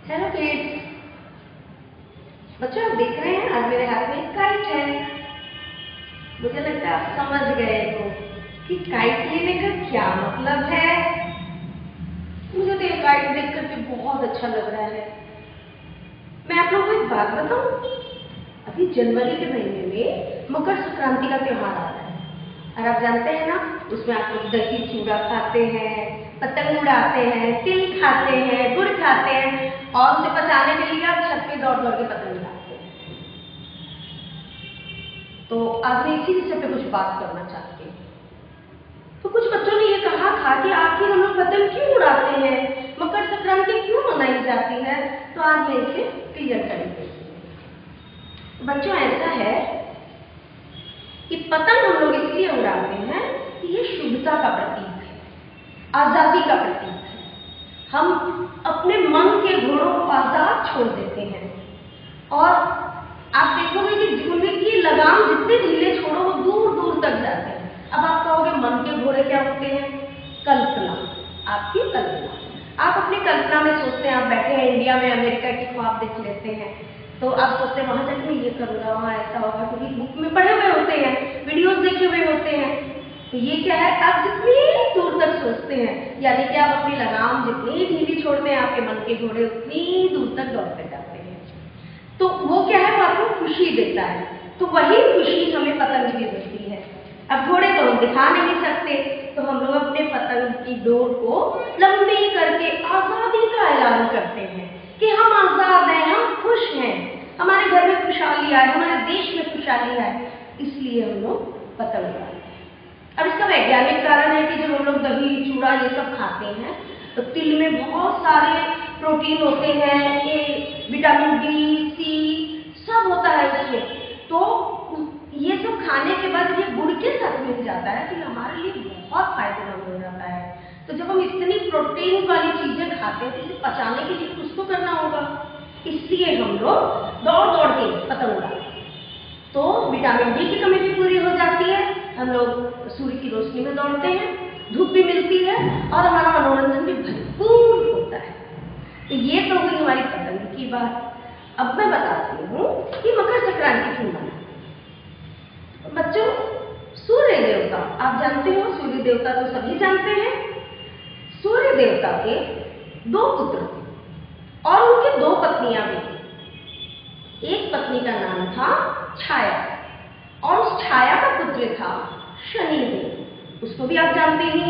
Hello kids, बच्चों आप देख रहे हैं आज मेरे हाथ में एक काइट है। मुझे लगता है आप समझ गए हो कि काइट लेने का क्या मतलब है। मुझे तो ये काइट देख करके बहुत अच्छा लग रहा है। मैं आप लोगों को एक बात बताऊं, अभी जनवरी के महीने में मकर संक्रांति का त्योहार आ रहा है और आप जानते हैं ना, उसमें आप लोग दही चूड़ा खाते हैं, पतंग उड़ाते हैं, तिल खाते हैं, गुड़ खाते हैं और उसे पचाने के लिए आप छत पे दौड़ दौड़ के पतंग उड़ाते हैं। तो आज मैं इसी विषय पे कुछ बात करना चाहती हूँ। तो कुछ बच्चों ने ये कहा था कि आखिर हम लोग पतंग क्यों उड़ाते हैं, मकर संक्रांति क्यों मनाई जाती है, तो आज मैं इसे क्लियर करेंगे। बच्चों ऐसा है कि पतंग हम लोग इसलिए उड़ाते हैं कि ये शुभता का प्रतीक है, आजादी का प्रतीक है। हम अपने मन के घोड़ों को आजाद छोड़ देते हैं और आप देखोगे कि घोड़े की लगाम जितने ढीले छोड़ो वो दूर दूर तक जाते हैं। अब आप कहोगे मन के घोड़े क्या होते हैं? कल्पना, आपकी कल्पना। आप अपनी कल्पना में सोचते हैं, आप बैठे हैं इंडिया में, अमेरिका की ख्वाब देख लेते हैं, तो आप सोचते हैं वहां जाके मैं ये करूंगा, वहां ऐसा होगा, क्योंकि बुक में पढ़े हुए होते हैं, वीडियोस देखे हुए होते हैं। तो ये क्या है, आप जितनी दूर तक सोचते हैं, यानी कि आप अपनी लगाम जितनी ढीली छोड़ते हैं, आपके मन के घोड़े उतनी दूर तक दौड़ते जाते हैं। तो वो क्या है, वो आपको खुशी देता है। तो वही खुशी हमें पतंग भी देती है। अब घोड़े तो हम दिखा नहीं सकते, तो हम लोग अपने पतंग की डोर को लंबी करके आजादी का ऐलान करते हैं कि हम आजाद हैं, हम खुश हैं, हमारे घर में खुशहाली आए, हमारे देश में खुशहाली आए, इसलिए हम लोग पतंग उड़ाते हैं। अब इसका वैज्ञानिक कारण है कि जब हम लोग दही चूड़ा ये सब खाते हैं तो तिल में बहुत सारे प्रोटीन होते हैं, ये विटामिन डी सी सब होता है इसमें। तो ये सब खाने के बाद ये गुड़ के साथ मिल जाता है तो हमारे लिए बहुत फायदेमंद हो जाता है। तो जब हम इतनी प्रोटीन वाली चीजें खाते हैं तो इसे पचाने के लिए कुछ तो करना होगा, इसलिए हम लोग दौड़ दौड़ के पतंग उड़ाते हैं। तो विटामिन डी की कमी भी पूरी हो जाती है, हम लोग सूर्य की रोशनी में दौड़ते हैं, धूप भी मिलती है और हमारा मनोरंजन भी भरपूर होता है। तो ये तो हुई हमारी पतंग की बात। अब मैं बताती हूँ कि मकर संक्रांति क्यों मनाते हैं। बच्चों, सूर्य देवता आप जानते हो, सूर्य देवता तो सभी जानते हैं। सूर्य देवता के 2 पुत्र थे और उनकी 2 पत्नियां भी थी। एक पत्नी का नाम था छाया और उस छाया का पुत्र था शनिदेव, उसको भी आप जानते ही।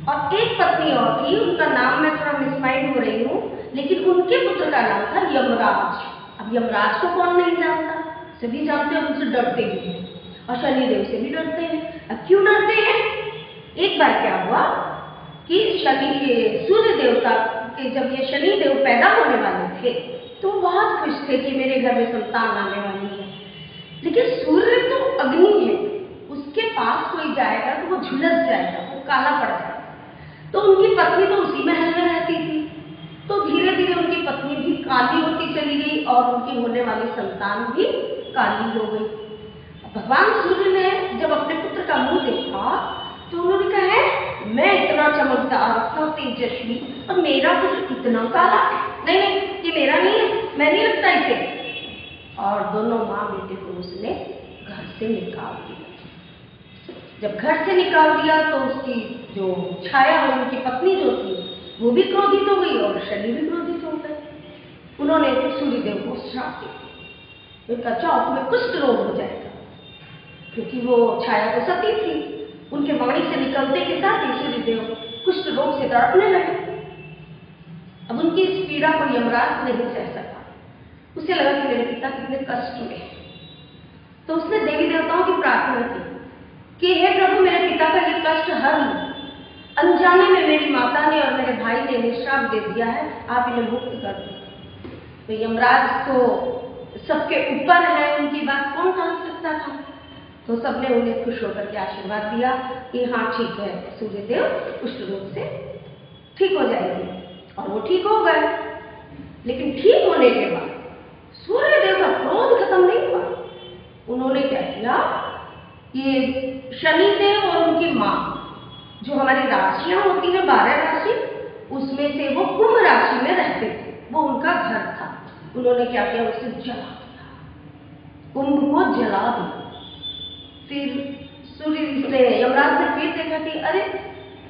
और एक पत्नी और थी, उनका नाम मैं थोड़ा मिसमाइंड हो रही हूँ, लेकिन उनके पुत्र का नाम था यमराज। अब यमराज को कौन नहीं जानता, सभी जानते हैं, उनसे डरते भी हैं और शनिदेव से भी डरते हैं। अब क्यों डरते हैं? एक बार क्या हुआ कि सूर्य देवता के जब ये शनिदेव पैदा होने वाले थे तो बहुत खुश थे कि मेरे घर में संतान आने वाली है। लेकिन सूर्य तो अग्नि है, उसके पास कोई जाएगा तो वो झुलस जाएगा, वो काला पड़ जाएगा। तो उनकी पत्नी तो उसी महल में रहती थी, तो धीरे धीरे उनकी पत्नी भी काली होती चली गई और उनकी होने वाली संतान भी काली हो गई। भगवान सूर्य ने जब अपने पुत्र का मुंह देखा तो उन्होंने कहा है, मैं इतना चमकदार, इतना तेजस्वी और मेरा पुत्र इतना काला, नहीं नहीं ये मेरा नहीं है, मैं नहीं लगता इसे। और दोनों माँ बेटे को उसने घर से निकाल दिया। जब घर से निकाल दिया तो उसकी जो छाया और उनकी पत्नी जो थी वो भी क्रोधित हो गई और शनि भी क्रोधित हो गए। उन्होंने सूर्यदेव को श्राप दिया, उनका चौक में कुष्ठ रोग हो जाएगा, क्योंकि वो छाया तो सती थी। उनके वाणी से निकलते के साथ ही सूर्यदेव कुष्ठ रोग से तड़पने लगे। अब उनकी इस पीड़ा को यमराज नहीं सह सका, उसे लगा कि मेरे पिता कितने कष्ट में, तो उसने देवी देवताओं की प्रार्थना की कि हे प्रभु, मेरे पिता का ये कष्ट हर लो। अनजाने में मेरी माता ने और मेरे भाई ने इन्हें श्राप दे दिया है, आप इन्हें मुक्त कर दो। तो यमराज तो सबके ऊपर है, उनकी बात कौन टाल सकता था। तो सबने उन्हें खुश होकर के आशीर्वाद दिया कि हाँ ठीक है, सूर्यदेव कुष्ठ रोग से ठीक हो जाएगी, और वो ठीक हो गए। लेकिन ठीक होने के बाद सूर्यदेव का क्रोध खत्म नहीं हुआ। उन्होंने क्या किया, ये शनिदेव और उनकी माँ, जो हमारी राशियां होती हैं 12 राशि, उसमें से वो कुंभ राशि में रहते थे, वो उनका घर था। उन्होंने क्या किया, उसे जला दिया, कुंभ को जला दिया। फिर सूर्य ने, यमराज ने फिर देखा कि अरे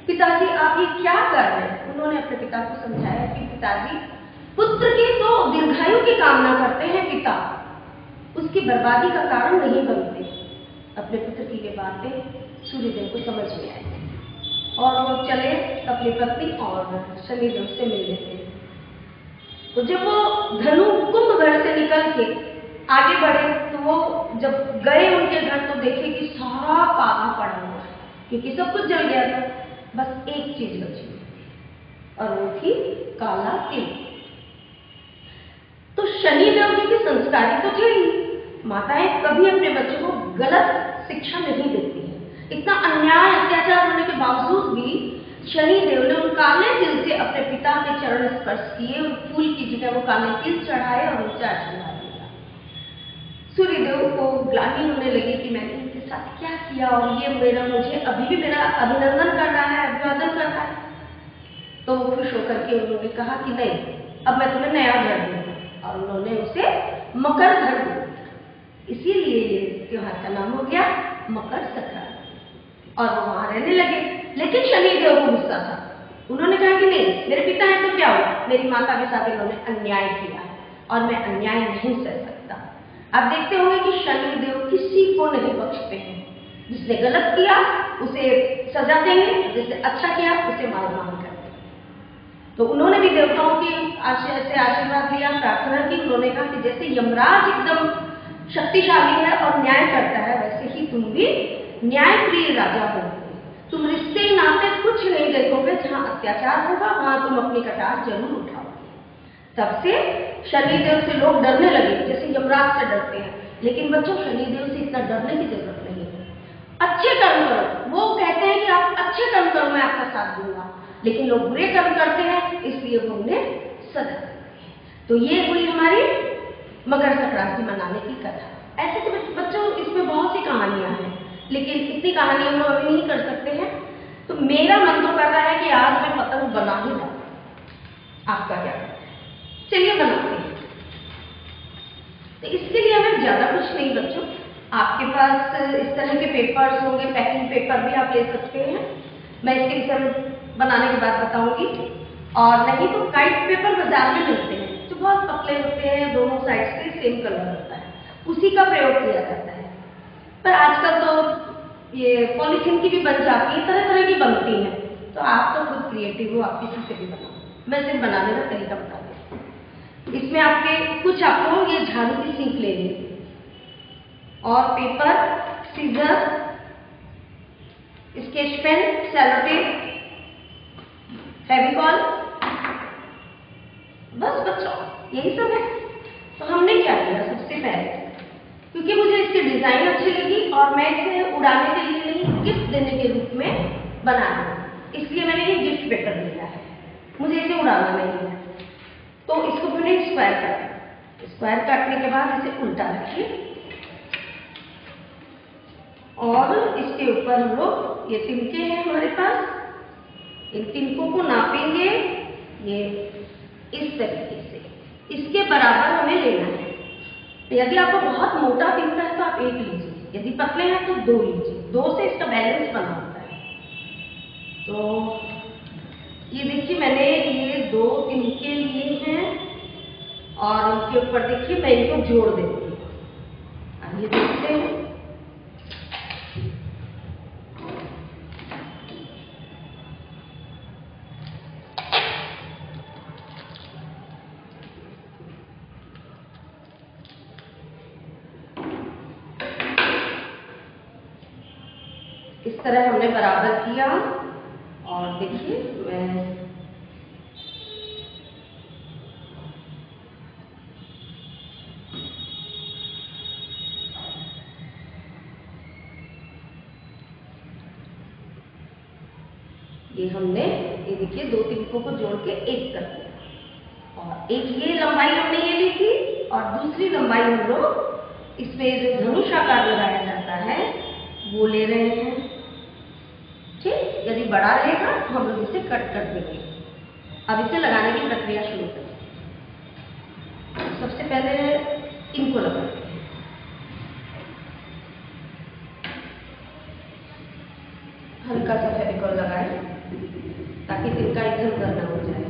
पिताजी आप ये क्या कर रहे हैं। उन्होंने अपने पिता को समझाया कि पिताजी, पुत्र की तो दीर्घायु की कामना करते हैं पिता, उसकी बर्बादी का कारण नहीं बनते। अपने पुत्र की ये बातें सूर्यदेव को समझ में आई और वो चले अपनी पत्नी और शनिदेव से मिलने थे। तो जब वो धनु कुंभ घर से निकल के आगे बढ़े तो वो जब गए उनके घर तो देखे कि सारा काला पड़ा हुआ है, क्योंकि सब कुछ जल गया था। बस एक चीज बची हुई और वो थी काला तिल। तो शनिदेव जी की संस्कारी तो थे ही, माताएं कभी अपने बच्चों को गलत शिक्षा नहीं देती है। इतना अन्याय अत्याचार होने के बावजूद भी शनिदेव ने उन काले तिल से अपने पिता के चरण स्पर्श किए और फूल की जगह वो काले तिल चढ़ाए और उनसे आशीर्वाद लिया। सूर्यदेव को ग्लानि होने लगी कि मैंने इनके साथ क्या किया और ये मुझे अभी भी मेरा अभिनंदन कर रहा है, अभिवादन कर रहा है। तो वो खुश होकर के उन्होंने कहा कि नहीं, अब मैं तुम्हें नया घर दूंगा, और उन्होंने उसे मकर घर दिया। इसीलिए ये त्योहार का नाम हो गया मकर संक्रांति। और वो वहां रहने लगे। लेकिन शनिदेव को गुस्सा था। उन्होंने कहा कि नहीं, मेरे पिता हैं तो क्या हुआ, मेरी माता के साथ इन्होंने अन्याय किया और मैं अन्याय नहीं सह सकता। आप देखते होंगे कि शनिदेव किसी को नहीं बख्शते हैं। जिसने गलत किया उसे सजा देंगे, जिसने अच्छा किया उसे मान करते। तो उन्होंने भी देवताओं की से आशीर्वाद लिया, प्रार्थना की। उन्होंने कहा कि जैसे यमराज एकदम शक्तिशाली है और न्याय करता है, वैसे ही तुम भी न्यायप्रिय राजा हो। तुम रिश्ते नाते कुछ नहीं देखोगे, जहां अत्याचार होगा वहां तुम अपनी कटार जरूर उठाओगे। तब से शनिदेव से लोग डरने लगे, जैसे यमराज से डरते हैं। लेकिन बच्चों, शनिदेव से इतना डरने की जरूरत नहीं है। अच्छे कर्म करो, वो कहते हैं कि आप अच्छे कर्म करो, मैं आपका साथ दूंगा। लेकिन लोग बुरे कर्म करते हैं, इसलिए वो उन्हें सजा देते हैं। तो ये हुई हमारी मकर संक्रांति मनाने की कथा। ऐसे तो बच्चों इसमें बहुत सी कहानियां हैं, लेकिन इतनी कहानियां हम अभी नहीं कर सकते हैं। तो मेरा मन तो कर रहा है कि आज मैं पतंग बना ही लाऊं। आपका क्या कहना है? चलिए बनाते हैं। तो इसके लिए हमें ज्यादा कुछ नहीं बच्चों, आपके पास इस तरह के पेपर्स होंगे, पैकिंग पेपर भी आप ले सकते हैं। मैं इसके विषय में बनाने के बाद बताऊंगी। और नहीं तो काइट पेपर बाजार में मिलते हैं, जो बहुत पतले होते हैं, दोनों साइड से सेम कलर होता है, उसी का प्रयोग किया जाता है। पर आजकल तो ये पॉलीथीन की भी बन जाती है, तरह तरह की बनती हैं। तो आप तो खुद क्रिएटिव हो, आप किसी से भी बनाओ। मैं सिर्फ बनाने का तरीका बता देती हूँ। इसमें आपको ये झाड़ू की सीख लेनी और paper, scissor, sketch pen, sellotape, Fevicol, बस बच्चों यही सब है। तो हमने क्या किया, सबसे पहले क्योंकि मुझे इसकी डिजाइन अच्छी लगी और मैं इसे उड़ाने के लिए नहीं, गिफ्ट देने के रूप में बनाया, इसलिए मैंने ये गिफ्ट पेपर लिया है। मुझे इसे उड़ाना नहीं है। तो इसको मैंने स्क्वायर काटा। स्क्वायर काटने के बाद इसे उल्टा रखिए और इसके ऊपर हम लोग ये तिनके हैं हमारे पास, इन तिनकों को नापेंगे ये इस तरीके से, इसके बराबर हमें लेना है। यदि आपको बहुत मोटा तिनका है तो आप एक लीजिए, यदि पतले हैं तो दो लीजिए, दो से इसका बैलेंस बना होता है। तो ये देखिए मैंने ये दो तिनके लिए हैं और इनके ऊपर देखिए मैं इनको जोड़ देती हूँ। अब ये देखते हैं, इस तरह हमने बराबर किया। और देखिए मैं ये देखिए दो तिनकों को जोड़ के एक कर दिया और एक ये लंबाई हमने ये ली थी और दूसरी लंबाई हम लोग इसमें जो धनुष आकार लगाया जाता है वो ले रहे हैं। ठीक, यदि बड़ा रहेगा तो हम लोग इसे कट कर देंगे। अब इसे लगाने की प्रक्रिया शुरू करें। पहले इनको लगाते हैं। हल्का सा फेविकॉल लगाएं ताकि तिनका एकदम करना हो जाए।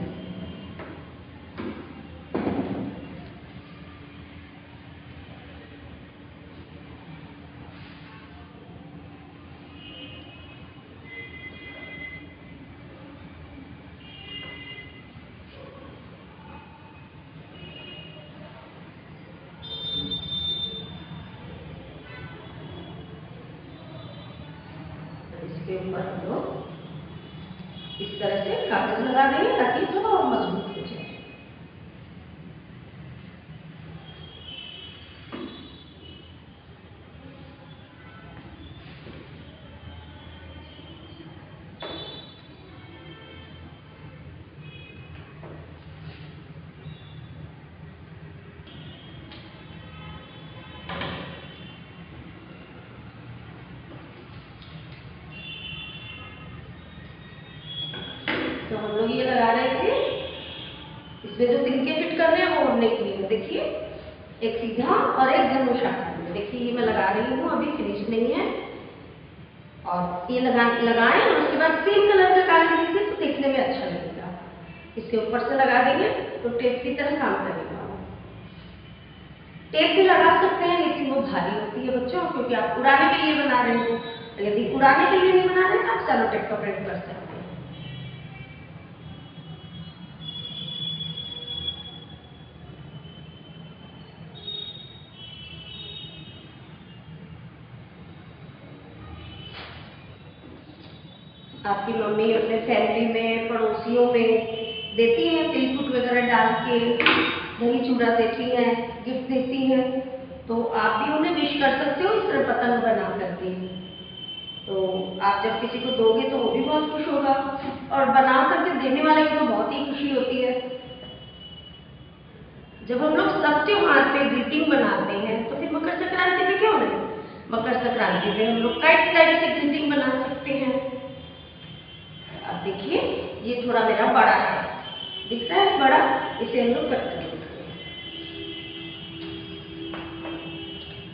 इसके ऊपर हम लोग इस तरह से कागज लगा देंगे ताकि थोड़ा और मजबूत हो जाए। तो हम लोग ये लगा रहे थे, इसमें जो तिनके फिट करने हैं वो हमने किए। देखिए एक सीधा और एक धनुष आकार में। देखिए ये मैं लगा रही हूँ, अभी फिनिश नहीं है। और ये लगाएं और उसके बाद सेम कलर का कागज लीजिए तो देखने में अच्छा लगेगा। इसके ऊपर से लगा देंगे तो टेप की तरह काम करेगा। टेप भी लगा सकते हैं लेकिन वो भारी होती है बच्चों, क्योंकि आप उड़ाने के लिए बना रहे हो। यदि उड़ाने के लिए नहीं बना रहे तो आप सेलो टेप का प्रयोग कर सकते हैं। आपकी मम्मी अपने फैमिली में, पड़ोसियों में देती हैं तिलकुट वगैरह डाल के, दही चूड़ा देती हैं, गिफ्ट देती हैं। तो आप भी उन्हें विश कर सकते हो इस तरह पतंग बना करके। तो आप जब किसी को दोगे तो वो भी बहुत खुश होगा, और बना करके देने वाले को तो बहुत ही खुशी होती है। जब हम लोग सब त्योहार पे ग्रीटिंग बनाते हैं तो फिर मकर संक्रांति पे क्यों नहीं? मकर संक्रांति पे हम लोग काइट टाइप से ग्रीटिंग बना सकते हैं। अब देखिए ये थोड़ा मेरा बड़ा है, दिख रहा है बड़ा, इसे हम लोग कट करेंगे।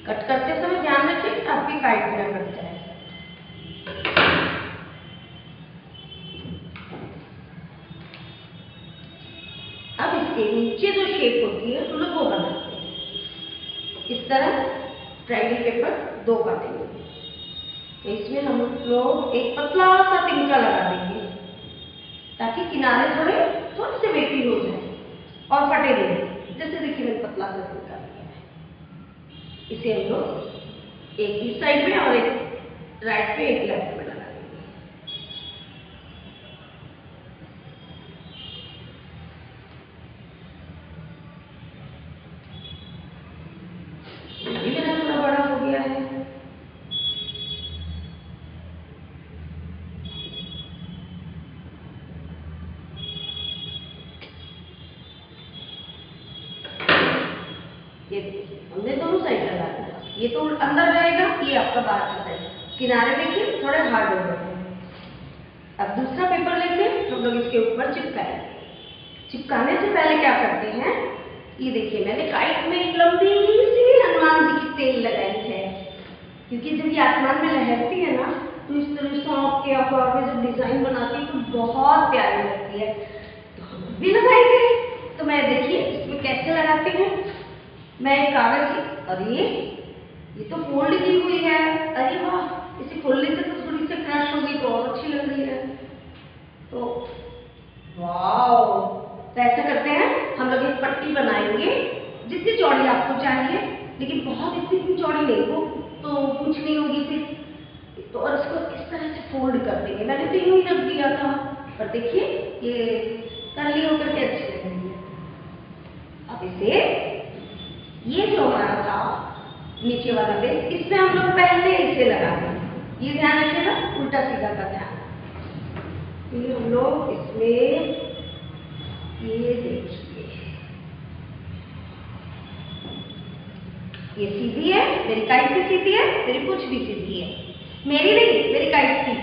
कट करते समय ध्यान रखिए कि आपकी काइट न कट जाए। अब इसके नीचे जो शेप होती है हम लोग वो बनाते हैं। इस तरह ट्रायंगल पेपर 2 काटेंगे। तो इसमें हम लोग एक पतला सा तिनका लगा देंगे ताकि किनारे थोड़े से वेटी हो जाए और फटे नहीं। जैसे देखिए मैंने पतला सा तिनका लिया है। इसे हम लोग एक इस साइड में और एक राइट पे, एक लेफ्ट में लगा देंगे। ये मेरा थोड़ा बड़ा हो गया है। ये हमने दोनों साइड लगा दिया। ये तो अंदर रहेगा, ये आपका बाहर का साइड। किनारे देखिए थोड़े हार्ड हो गए हैं। अब दूसरा पेपर लेके हम लोग इसके ऊपर चिपकाएंगे। चिपकाने से पहले क्या करते हैं, ये देखिए मैंने काइट में एक लंबी सी हनुमान जी की तेल लगाई है, क्योंकि जब ये आसमान में लहरती है ना तो इस तरह सांप के आकार में जब डिजाइन बनाती है तो बहुत प्यारी लगती है। तो हम भी लगाएंगे। तो मैं देखिए इसमें कैसे लगाती हूँ। मैं एक कागज, और ये तो फोल्ड की हुई है। अरे वाह, इसे खोलने से तो थोड़ी सी क्रश होगी तो और अच्छी लग रही है। तो वाओ, तो ऐसा करते हैं हम लोग एक पट्टी बनाएंगे जितनी चौड़ी आपको चाहिए, लेकिन बहुत इतनी चौड़ी नहीं हो तो पूछनी होगी फिर। तो और इसको इस तरह से फोल्ड कर देंगे। मैंने तो यूं ही रख दिया था, पर देखिए ये कर्ली होकर के अच्छी लगेगी। अब इसे, ये जो हमारा था नीचे वाला बेस, इसमें हम लोग पहले इसे लगा देंगे। ये ध्यान रखिएगा, उल्टा सीधा का ध्यान। फिर हम लोग इसमें ये देखिए, ये सीधी है, मेरी काइट भी सीधी है, मेरी पूंछ भी सीधी है। मेरी नहीं, मेरी काइट की।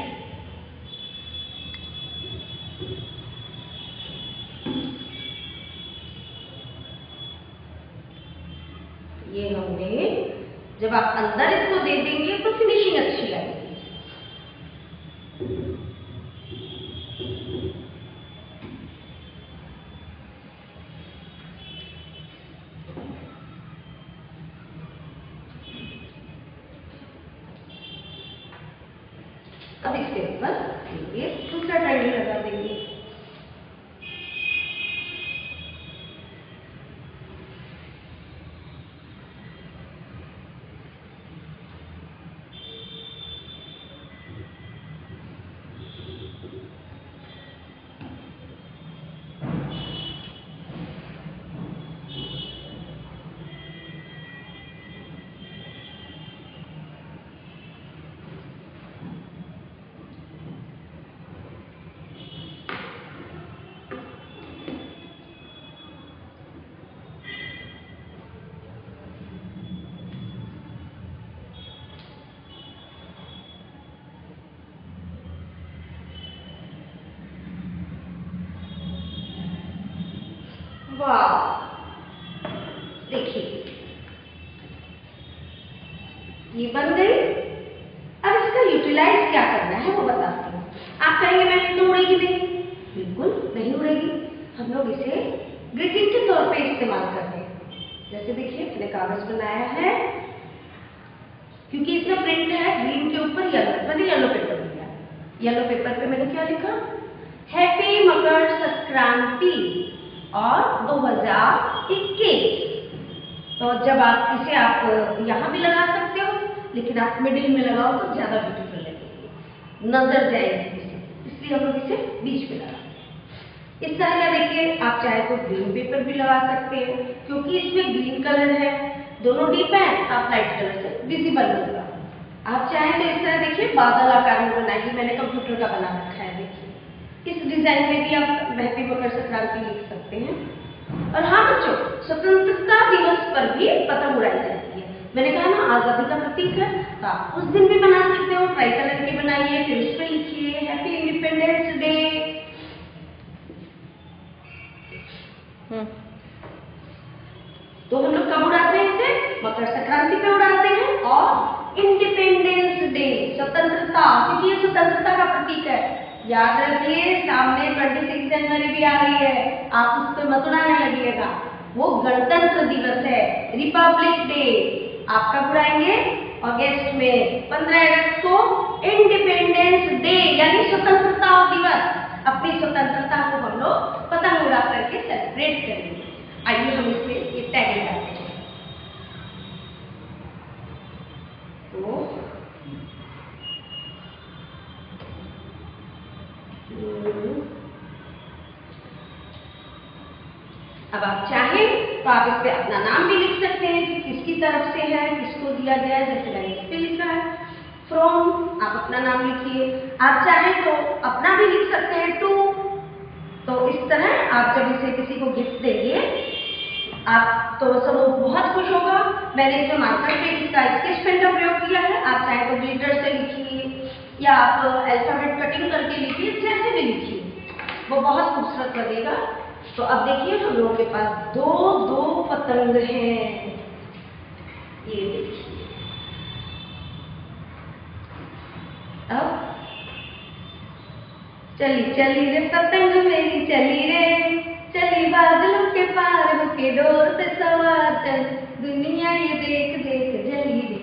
ये हमने, जब आप अंदर इसको दे देंगे तो फिनिशिंग अच्छी आएगी। अब इसके ऊपर ये दूसरा टाइल लगा देंगे। वाह, देखिए ये बन गई। अब इसका यूटिलाइज क्या करना है वो बताती हूँ। आप कहेंगे मैम तो उड़ेगी नहीं, बिल्कुल नहीं उड़ेगी। हम लोग इसे ग्रीटिंग के तौर पे इस्तेमाल करते हैं। जैसे देखिए मैंने कागज बनाया है, क्योंकि इसमें प्रिंट है ग्रीन के ऊपर येलो, मैंने येलो पेपर लिया। येलो पेपर पे मैंने क्या लिखा, हैप्पी मकर संक्रांति और 2021। तो जब आप इसे यहाँ भी लगा सकते हो, लेकिन आप मिडिल में लगाओ तो ज्यादा ब्यूटीफुल लगेगी, नजर जाएगी इसे, इसलिए हम लोग इसे बीच में लगाते हैं। इस तरह का देखिए, आप चाहे तो ग्रीन पेपर भी लगा सकते हैं, क्योंकि इसमें ग्रीन कलर है, दोनों डीप है, आप लाइट कलर से विजिबल होगा। आप चाहें तो इस तरह देखिए बादल आकार में बनाइए, मैंने कंप्यूटर का बना रखा है। देखिए इस डिजाइन में भी आप हैप्पी मकर संक्रांति लिख सकते हैं। और हाँ बच्चों, स्वतंत्रता दिवस पर भी पतंग उड़ाई जाती है। मैंने कहा ना आजादी का प्रतीक है, तो आप उस दिन भी बना सकते हो। ट्राई कलर की बनाइए, फिर उस पर लिखिए हैप्पी इंडिपेंडेंस डे। तो हम लोग कब उड़ाते हैं इसे, मकर संक्रांति पे उड़ाते हैं। और इंडिपेंडेंस डे, स्वतंत्रता, क्योंकि ये स्वतंत्रता का प्रतीक है। याद रखिए सामने 26 जनवरी भी आ रही है, आप उस पर मत उड़ाने लगिएगा, वो गणतंत्र दिवस है, रिपब्लिक डे। आप कब उड़ाएंगे, अगस्त में 15 अगस्त को इंडिपेंडेंस डे यानी स्वतंत्रता दिवस। अपनी स्वतंत्रता को हम लोग पतंग उड़ा करके सेलिब्रेट करेंगे। आइए हम इसे ये टैग लगाते हैं। तो अब आप चाहें तो आप इस पे अपना नाम भी लिख सकते हैं कि किसकी तरफ से है, किसको दिया गया है। जैसे मैंने इस पे लिखा है फ्रॉम, आप अपना नाम लिखिए। आप चाहें तो अपना भी लिख सकते हैं टू। तो इस तरह आप जब इसे किसी को गिफ्ट देंगे आप तो सब वो बहुत खुश होगा। मैंने इसमें मार्कर पे इसका स्केच पेन का प्रयोग किया है। आप चाहे तो ग्लिटर से लिखिए या आप अल्फाबेट कटिंग करके लिखिए, जैसे भी लिखिए, वो बहुत खूबसूरत लगेगा। तो अब देखिए हम लोगों के पास दो पतंग हैं, ये देखिए। अब चली चली रे पतंग मेरी चली रे, चली बादलों के पार होके डोर पे सवार, चल दुनिया ये देख देख जली रे।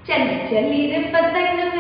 चली चली रे पतंग